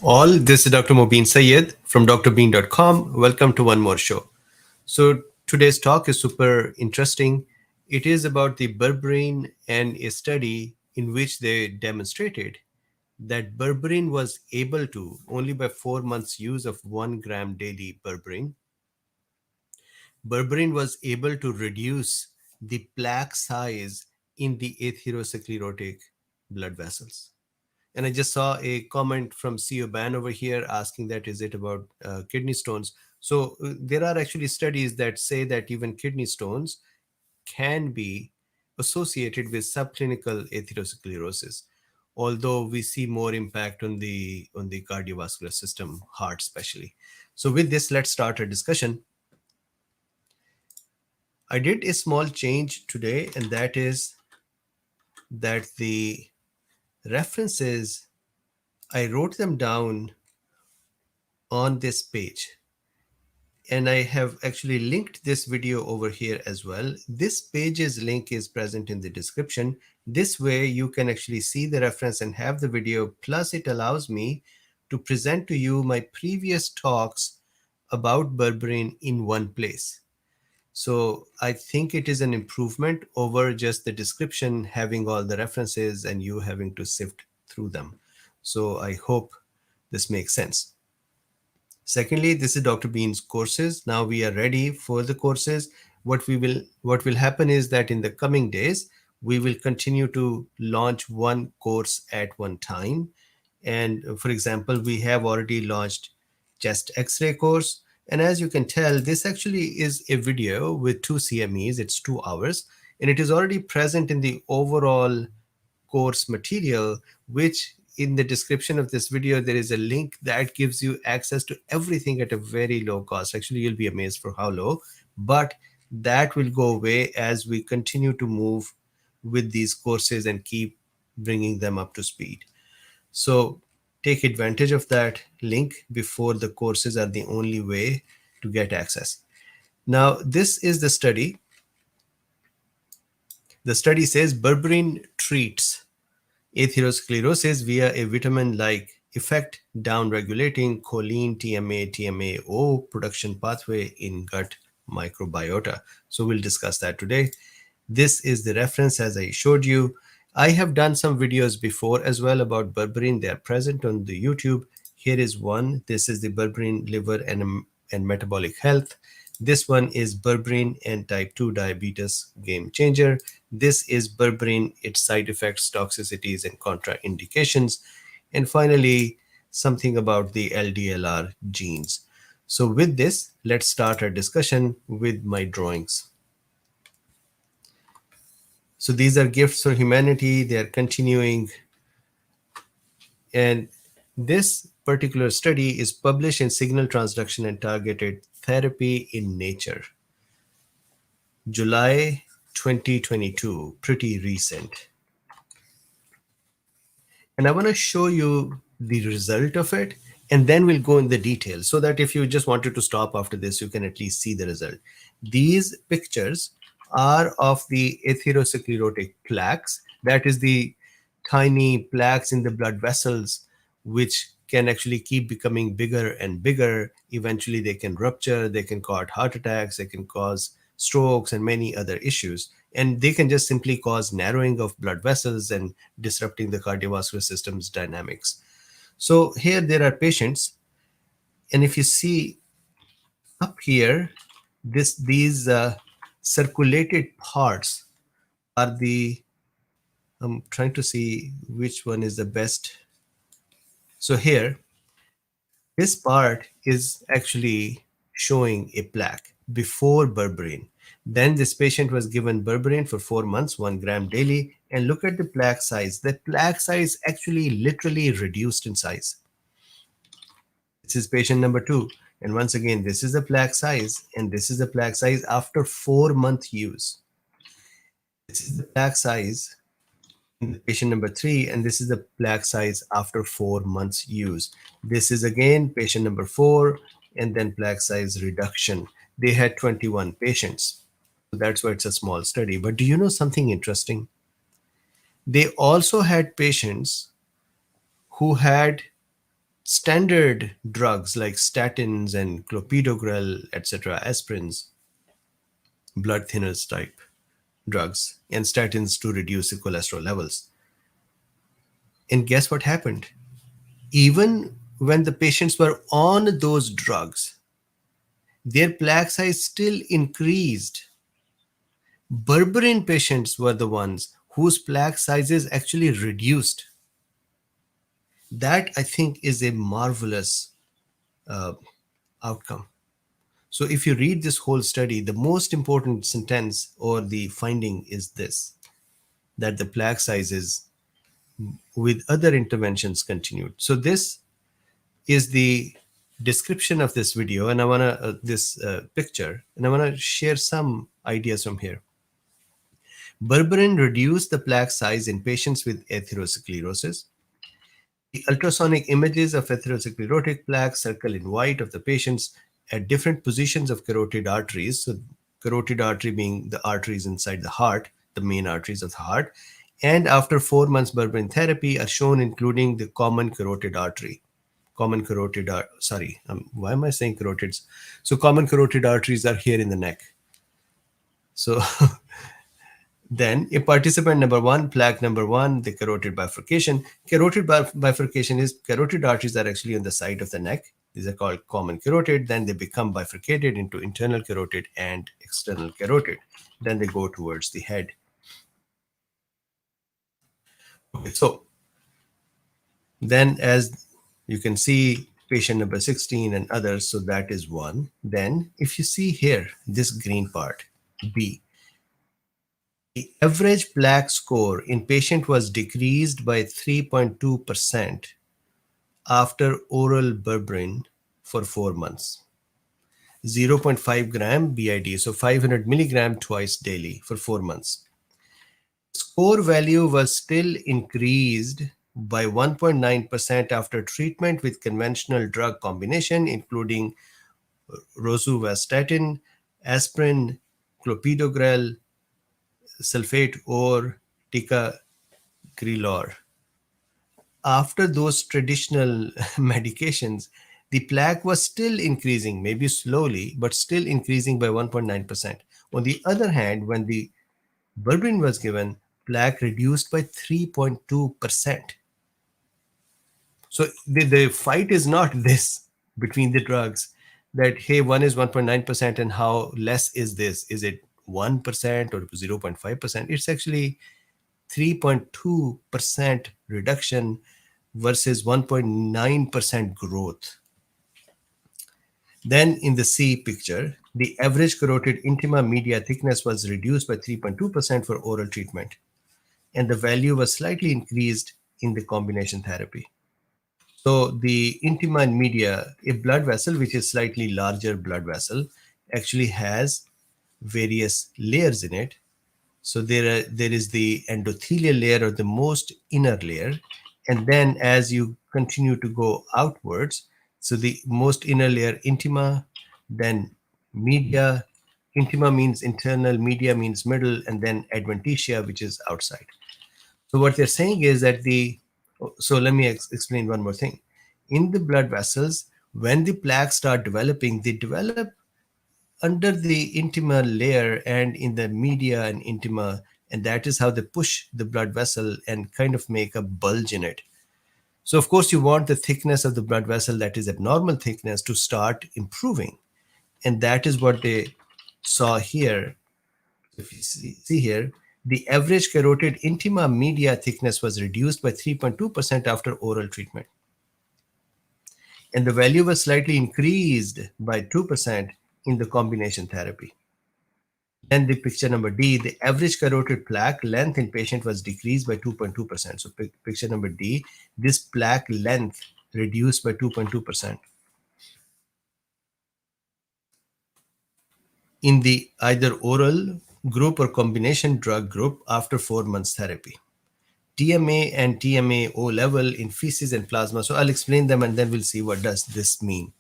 All, this is Dr. Mobeen Sayed from drbeen.com. Welcome to one more show. So today's talk is super interesting. It is about the Berberine and a study in which they demonstrated that Berberine was able to, only by 4 months use of 1 gram daily Berberine was able to reduce the plaque size in the atherosclerotic blood vessels. And I just saw a comment from CEO Ban over here asking that is it about kidney stones. So there are actually studies that say that even kidney stones can be associated with subclinical atherosclerosis, although we see more impact on the cardiovascular system, heart especially. So with this, let's start our discussion. I did a small change today, and that is that the references, I wrote them down on this page, and I have actually linked this video over here as well. This page's link is present in the description. This way you can actually see the reference and have the video, plus it allows me to present to you my previous talks about berberine in one place. So I think it is an improvement over just the description having all the references and you having to sift through them. So I hope this makes sense. Secondly, this is Dr. Bean's courses. Now we are ready for the courses. What will happen is that in the coming days, we will continue to launch one course at one time. And for example, we have already launched chest X-ray course. And as you can tell, this actually is a video with 2 CMEs. It's 2 hours, and it is already present in the overall course material, which in the description of this video, there is a link that gives you access to everything at a very low cost. Actually, you'll be amazed for how low, but that will go away as we continue to move with these courses and keep bringing them up to speed. So take advantage of that link before the courses are the only way to get access. Now, this is the study. The study says berberine treats atherosclerosis via a vitamin-like effect, down-regulating choline TMA-TMAO production pathway in gut microbiota. So we'll discuss that today. This is the reference as I showed you. I have done some videos before as well about berberine. They are present on the YouTube. Here is one. This is the berberine liver and metabolic health. This one is berberine and type 2 diabetes game changer. This is berberine, its side effects, toxicities, and contraindications. And finally, something about the LDLR genes. So with this, let's start our discussion with my drawings. So these are gifts for humanity. They are continuing. And this particular study is published in Signal Transduction and Targeted Therapy in Nature, July 2022, pretty recent. And I want to show you the result of it, and then we'll go in the details so that if you just wanted to stop after this, you can at least see the result. These pictures are of the atherosclerotic plaques. That is the tiny plaques in the blood vessels, which can actually keep becoming bigger and bigger. Eventually, they can rupture, they can cause heart attacks, they can cause strokes, and many other issues. And they can just simply cause narrowing of blood vessels and disrupting the cardiovascular system's dynamics. So here there are patients, and if you see up here, these circulated parts are the, I'm trying to see which one is the best. So here, this part is actually showing a plaque before berberine. Then this patient was given berberine for 4 months, 1 gram daily, and look at the plaque size. The plaque size actually literally reduced in size. This is patient number 2. And once again, this is the plaque size, and this is the plaque size after 4-month use. This is the plaque size in patient number 3, and this is the plaque size after 4 months use. This is again patient number 4, and then plaque size reduction. They had 21 patients. So that's why it's a small study. But do you know something interesting? They also had patients who had standard drugs like statins and clopidogrel, etc., aspirins, blood thinners type drugs, and statins to reduce the cholesterol levels. And guess what happened? Even when the patients were on those drugs, their plaque size still increased. Berberine patients were the ones whose plaque sizes actually reduced. That, I think, is a marvelous outcome. So, if you read this whole study, the most important sentence or the finding is this, that the plaque sizes with other interventions continued. So, this is the description of this video, and I want to, this picture, and I want to share some ideas from here. Berberine reduced the plaque size in patients with atherosclerosis. The ultrasonic images of atherosclerotic plaque circle in white of the patients at different positions of carotid arteries. So, carotid artery being the arteries inside the heart, the main arteries of the heart. And after 4 months, berberine therapy are shown, including the common carotid artery. Why am I saying carotids? So, common carotid arteries are here in the neck. So, then, a participant number one, plaque number one, the carotid bifurcation. Carotid bifurcation is carotid arteries are actually on the side of the neck. These are called common carotid. Then they become bifurcated into internal carotid and external carotid. Then they go towards the head. Okay, so then, as you can see, patient number 16 and others, so that is one. Then, if you see here, this green part, B, the average plaque score in patient was decreased by 3.2% after oral berberine for 4 months. 0.5 gram BID, so 500 milligram twice daily for 4 months. Score value was still increased by 1.9% after treatment with conventional drug combination, including rosuvastatin, aspirin, clopidogrel, sulfate, or ticagrelor. After those traditional medications, the plaque was still increasing, maybe slowly, but still increasing by 1.9%. On the other hand, when the berberine was given, plaque reduced by 3.2%. So the fight is not this between the drugs that, hey, one is 1.9% and how less is this? Is it 1% or 0.5%? It's actually 3.2% reduction versus 1.9% growth. Then in the C picture, the average carotid intima media thickness was reduced by 3.2% for oral treatment, and the value was slightly increased in the combination therapy. So the intima and media, a blood vessel which is slightly larger blood vessel, actually has various layers in it. So there is the endothelial layer, or the most inner layer, and then as you continue to go outwards, so the most inner layer, intima, then media. Intima means internal, media means middle, and then adventitia, which is outside. So what they're saying is that so let me explain one more thing. In the blood vessels, when the plaques start developing, they develop under the intima layer and in the media and intima, and that is how they push the blood vessel and kind of make a bulge in it. So of course you want the thickness of the blood vessel, that is abnormal thickness, to start improving, and that is what they saw here. If you see here, the average carotid intima media thickness was reduced by 3.2% after oral treatment, and the value was slightly increased by 2% in the combination therapy. Then the picture number D, the average carotid plaque length in patient was decreased by 2.2%. So picture number D, this plaque length reduced by 2.2% in the either oral group or combination drug group after 4 months therapy. TMA and TMAO level in feces and plasma. So I'll explain them and then we'll see what does this mean.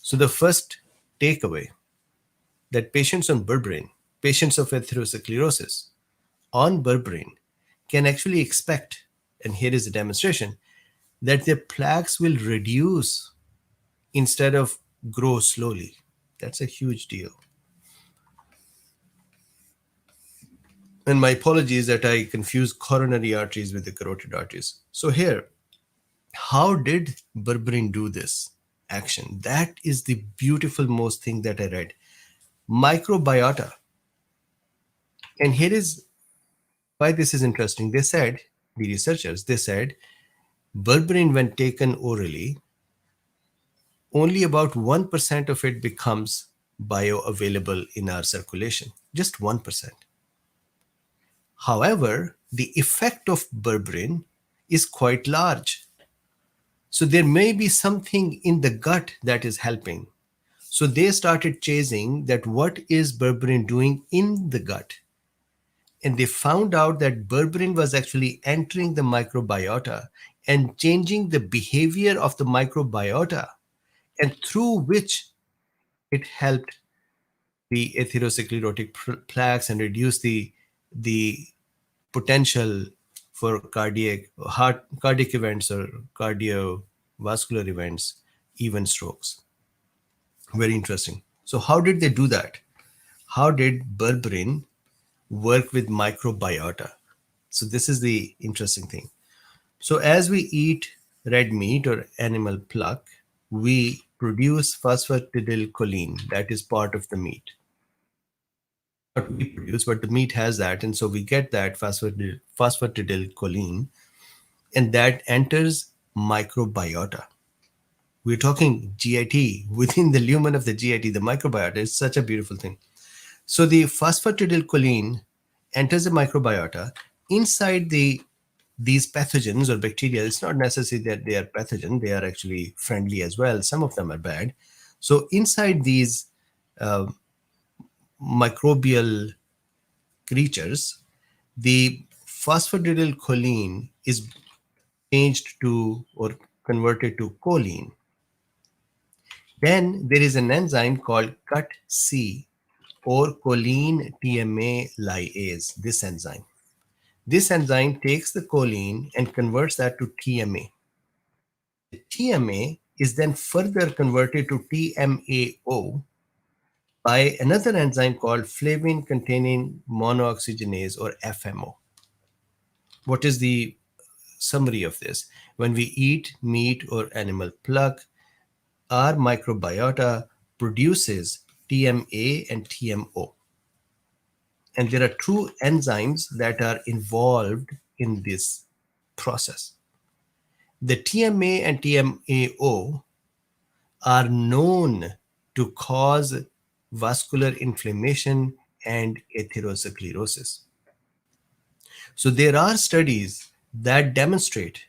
So the first takeaway, that patients on berberine, patients of atherosclerosis on berberine, can actually expect, and here is a demonstration, that their plaques will reduce instead of grow slowly. That's a huge deal. And my apologies that I confuse coronary arteries with the carotid arteries. So here, how did Berberine do this action? That is the beautiful most thing that I read. Microbiota. And here is why this is interesting. They said, the researchers, they said, Berberine, when taken orally, only about 1% of it becomes bioavailable in our circulation. Just 1%. However, the effect of berberine is quite large. So there may be something in the gut that is helping. So they started chasing that what is berberine doing in the gut. And they found out that berberine was actually entering the microbiota and changing the behavior of the microbiota, and through which it helped the atherosclerotic plaques and reduce the potential for cardiac events or cardiovascular events, even strokes. Very interesting. So how did they do that? How did berberine work with microbiota? So this is the interesting thing. So as we eat red meat or animal pluck, we produce phosphatidylcholine, that is part of the meat. Not we produce, but the meat has that, and so we get that phosphatidylcholine, and that enters microbiota. We're talking GIT within the lumen of the GIT, the microbiota is such a beautiful thing. So the phosphatidylcholine enters the microbiota. Inside these pathogens or bacteria, it's not necessary that they are pathogen, they are actually friendly as well. Some of them are bad. So inside these uh, microbial creatures, the phosphatidylcholine is changed to or converted to choline. Then there is an enzyme called CUT-C or choline TMA lyase, this enzyme. This enzyme takes the choline and converts that to TMA. The TMA is then further converted to TMAO by another enzyme called flavin containing monooxygenase or FMO. What is the summary of this? When we eat meat or animal pluck, our microbiota produces TMA and TMO. And there are two enzymes that are involved in this process. The TMA and TMAO are known to cause vascular inflammation and atherosclerosis. So there are studies that demonstrate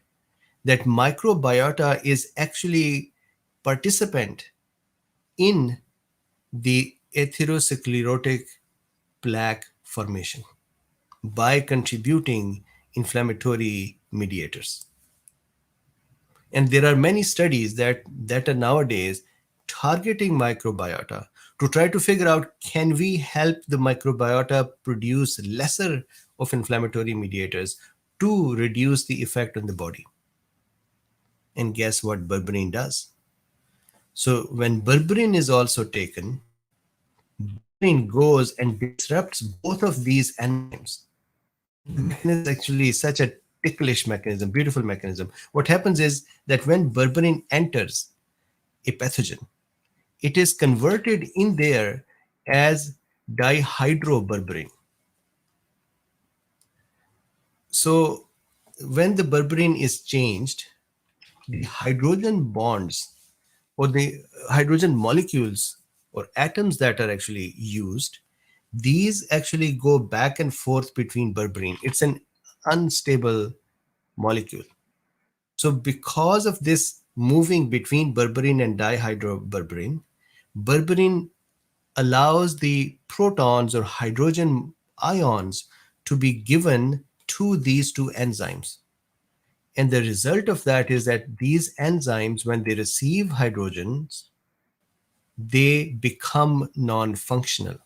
that microbiota is actually participant in the atherosclerotic plaque formation by contributing inflammatory mediators. And there are many studies that are nowadays targeting microbiota to try to figure out, can we help the microbiota produce lesser of inflammatory mediators to reduce the effect on the body. And guess what berberine does? So when berberine is also taken, berberine goes and disrupts both of these enzymes. The mechanism is actually such a ticklish mechanism, beautiful mechanism. What happens is that when berberine enters a pathogen, it is converted in there as dihydroberberine. So when the berberine is changed, the hydrogen bonds or the hydrogen molecules or atoms that are actually used, these actually go back and forth between berberine. It's an unstable molecule. So because of this moving between berberine and dihydroberberine, berberine allows the protons or hydrogen ions to be given to these two enzymes. And the result of that is that these enzymes, when they receive hydrogens, they become non-functional.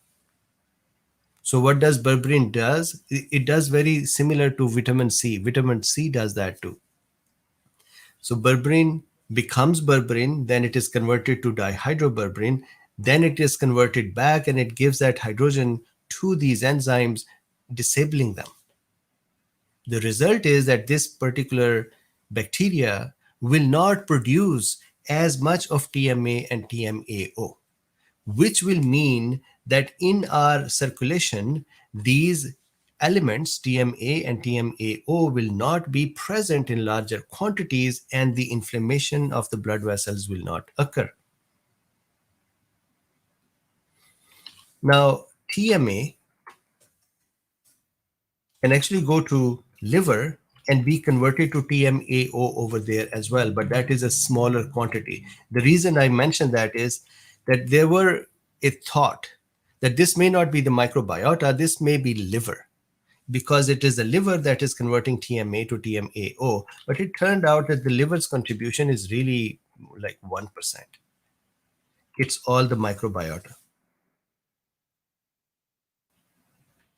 So what does berberine does? It does very similar to vitamin C. Vitamin C does that too. So berberine becomes berberine, then it is converted to dihydroberberine, then it is converted back and it gives that hydrogen to these enzymes, disabling them. The result is that this particular bacteria will not produce as much of TMA and TMAO, which will mean that in our circulation, these elements, TMA and TMAO, will not be present in larger quantities and the inflammation of the blood vessels will not occur. Now, TMA can actually go to liver and be converted to TMAO over there as well, but that is a smaller quantity. The reason I mentioned that is that there were a thought that this may not be the microbiota, this may be liver, because it is the liver that is converting TMA to TMAO. But it turned out that the liver's contribution is really like 1%. It's all the microbiota.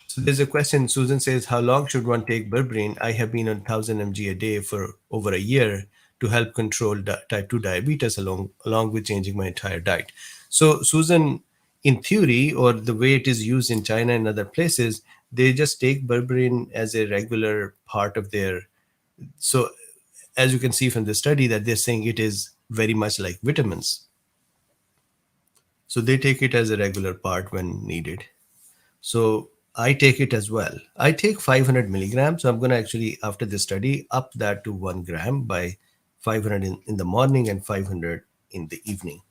So there's a question. Susan says, how long should one take berberine? I have been on 1000 mg a day for over a year to help control type 2 diabetes along with changing my entire diet. So Susan, in theory, or the way it is used in China and other places, they just take berberine as a regular part of their. So as you can see from the study that they're saying it is very much like vitamins. So they take it as a regular part when needed. So I take it as well. I take 500 milligrams. So I'm going to actually, after this study, up that to 1 gram by 500 in the morning and 500 in the evening.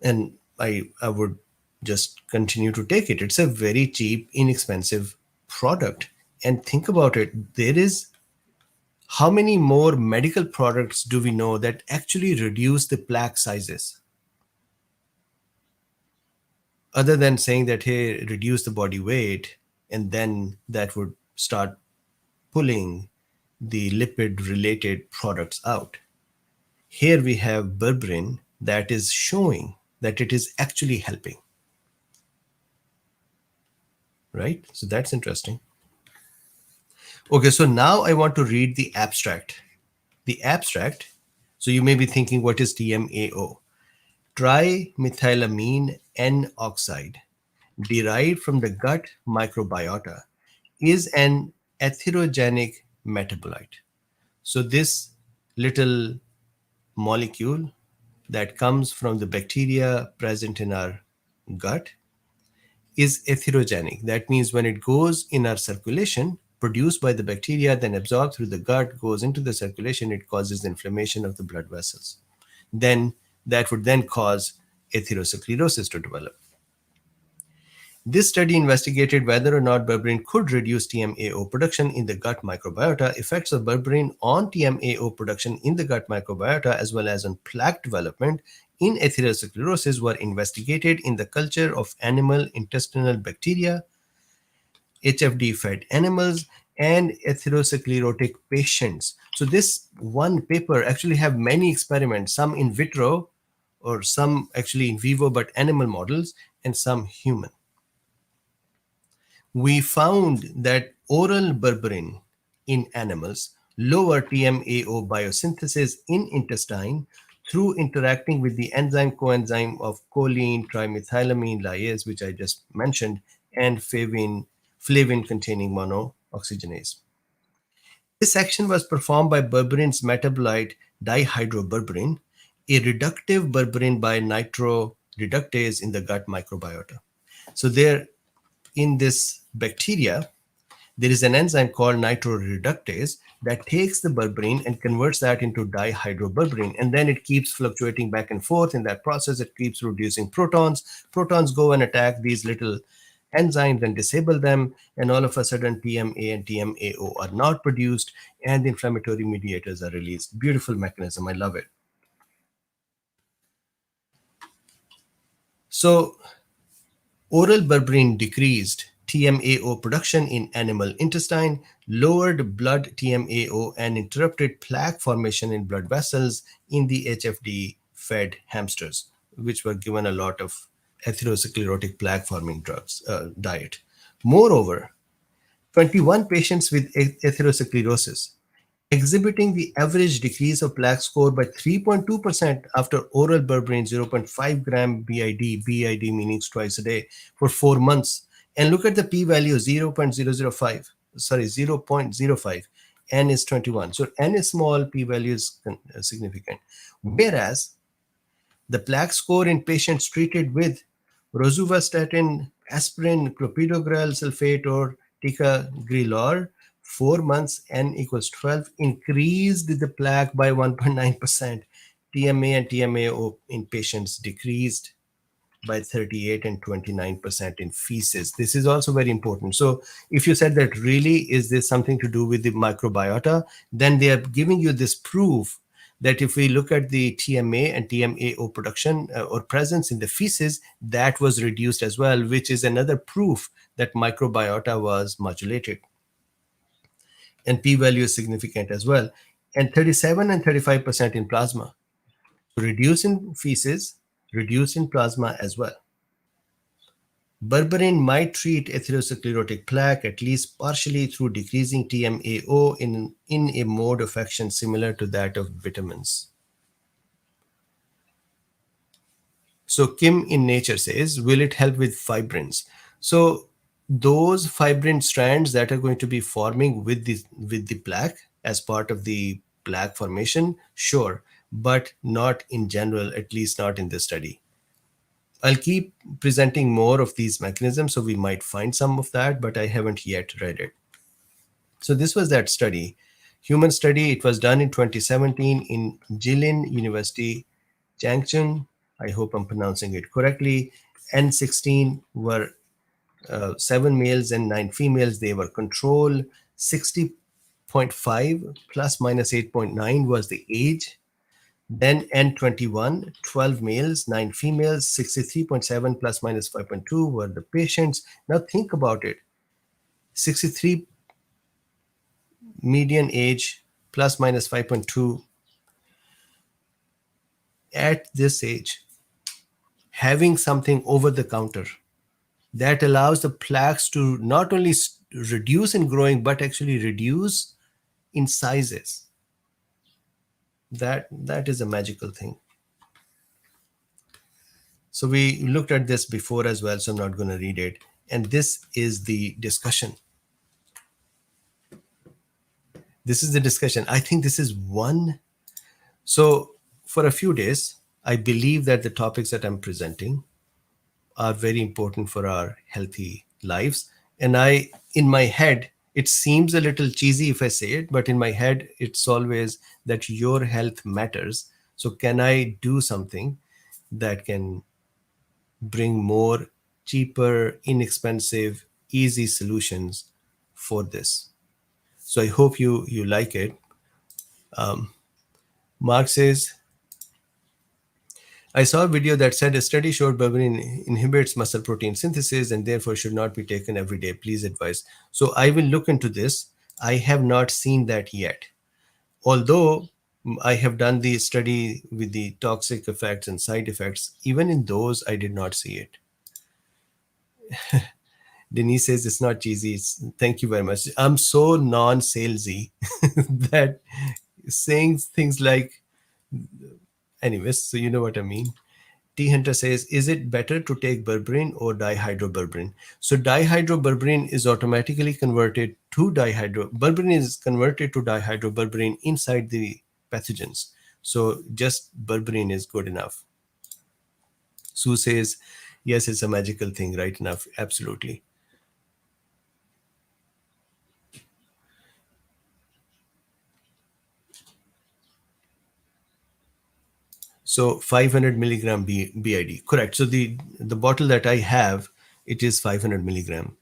And I would just continue to take it. It's a very cheap, inexpensive product. And think about it. There is how many more medical products do we know that actually reduce the plaque sizes? Other than saying that, hey, reduce the body weight, and then that would start pulling the lipid related products out. Here we have berberine that is showing that it is actually helping. Right? So that's interesting. Okay, so now I want to read the abstract. The abstract, so you may be thinking, what is TMAO? Trimethylamine N oxide, derived from the gut microbiota, is an atherogenic metabolite. So this little molecule that comes from the bacteria present in our gut is atherogenic. That means when it goes in our circulation, produced by the bacteria, then absorbed through the gut, goes into the circulation, it causes inflammation of the blood vessels. Then that would then cause atherosclerosis to develop. This study investigated whether or not berberine could reduce TMAO production in the gut microbiota. Effects of berberine on TMAO production in the gut microbiota, as well as on plaque development in atherosclerosis, were investigated in the culture of animal intestinal bacteria, HFD-fed animals, and atherosclerotic patients. So this one paper actually have many experiments, some in vitro or some actually in vivo, but animal models, and some human. We found that oral berberine in animals lower TMAO biosynthesis in intestine through interacting with the enzyme coenzyme of choline trimethylamine lyase, which I just mentioned, and flavin containing monooxygenase. This action was performed by berberine's metabolite dihydroberberine, a reductive berberine by nitroreductase in the gut microbiota. So there, in this bacteria, there is an enzyme called nitroreductase that takes the berberine and converts that into dihydroberberine, and then it keeps fluctuating back and forth. In that process, it keeps reducing protons. Protons go and attack these little enzymes and disable them, and all of a sudden TMA and TMAO are not produced and the inflammatory mediators are released. Beautiful mechanism. I love it. So oral berberine decreased TMAO production in animal intestine, lowered blood TMAO, and interrupted plaque formation in blood vessels in the HFD-fed hamsters, which were given a lot of atherosclerotic plaque-forming drugs diet. Moreover, 21 patients with atherosclerosis exhibiting the average decrease of plaque score by 3.2% after oral berberine 0.5 gram BID meaning twice a day for 4 months. And look at the p-value 0.005, sorry, 0.05. N is 21. So N is small, p-value is significant. Whereas the plaque score in patients treated with rosuvastatin, aspirin, clopidogrel sulfate, or ticagrelor, 4 months N equals 12, increased the plaque by 1.9%. TMA and TMAO in patients decreased by 38 and 29% in feces. This is also very important. So if you said that really is this something to do with the microbiota, then they are giving you this proof that if we look at the TMA and TMAO production or presence in the feces, that was reduced as well, which is another proof that microbiota was modulated. And p-value is significant as well. And 37 and 35% in plasma. Reduce in feces, reduce in plasma as well. Berberine might treat atherosclerotic plaque at least partially through decreasing TMAO in a mode of action similar to that of vitamins. So Kim in Nature says, will it help with fibrins? So those fibrin strands that are going to be forming with the plaque as part of the plaque formation, sure, but not in general, at least not in this study. I'll keep presenting more of these mechanisms, so we might find some of that, but I haven't yet read it. So this was that study, human study. It was done in 2017 in Jilin University, Changchun. I hope I'm pronouncing it correctly. N16 were 7 males and 9 females. They were control. 60.5 plus minus 8.9 was the age. Then N21, 12 males, 9 females, 63.7 plus minus 5.2 were the patients. Now think about it. 63 median age plus minus 5.2 at this age, having something over the counter that allows the plaques to not only reduce in growing but actually reduce in sizes. That is a magical thing. So we looked at this before as well, so I'm not going to read it. And this is the discussion. This is the discussion. I think this is one. So for a few days, I believe that the topics that I'm presenting are very important for our healthy lives. And in my head, it seems a little cheesy if I say it, but in my head, it's always that your health matters. So can I do something that can bring more cheaper, inexpensive, easy solutions for this? So I hope you like it. Mark says, I saw a video that said a study showed berberine inhibits muscle protein synthesis and therefore should not be taken every day. Please advise. So I will look into this. I have not seen that yet. Although I have done the study with the toxic effects and side effects, even in those, I did not see it. Denise says it's not cheesy. Thank you very much. I'm so non-salesy that saying things like, anyways, so you know what I mean. T Hunter says, is it better to take berberine or dihydroberberine? So dihydroberberine is automatically converted to berberine is converted to dihydroberberine inside the pathogens. So just berberine is good enough. Sue says, yes, it's a magical thing, right enough. Absolutely. So 500 milligram BID, correct. So the bottle that I have, it is 500 milligram.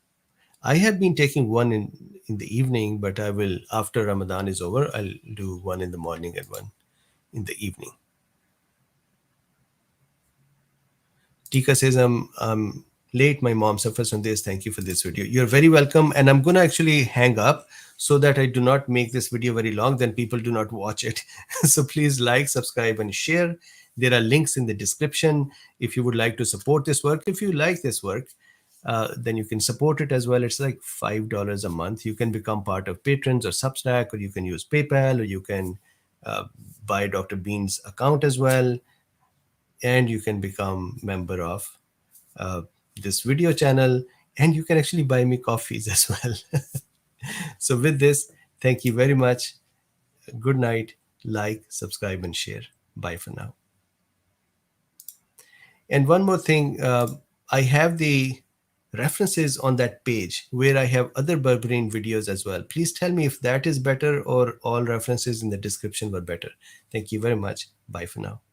I have been taking one in the evening, but I will, after Ramadan is over, I'll do one in the morning and one in the evening. Tika says, I'm late. My mom suffers from this. Thank you for this video. You're very welcome. And I'm going to actually hang up so that I do not make this video very long. Then people do not watch it. So please like, subscribe, and share. There are links in the description if you would like to support this work. If you like this work, then you can support it as well. It's like $5 a month. You can become part of patrons or Substack, or you can use PayPal, or you can buy Dr. Bean's account as well, and you can become member of uh, this video channel, and you can actually buy me coffees as well. So with this, thank you very much. Good night. Like, subscribe, and share. Bye for now. And one more thing, I have the references on that page where I have other Berberine videos as well. Please tell me if that is better or all references in the description were better. Thank you very much. Bye for now.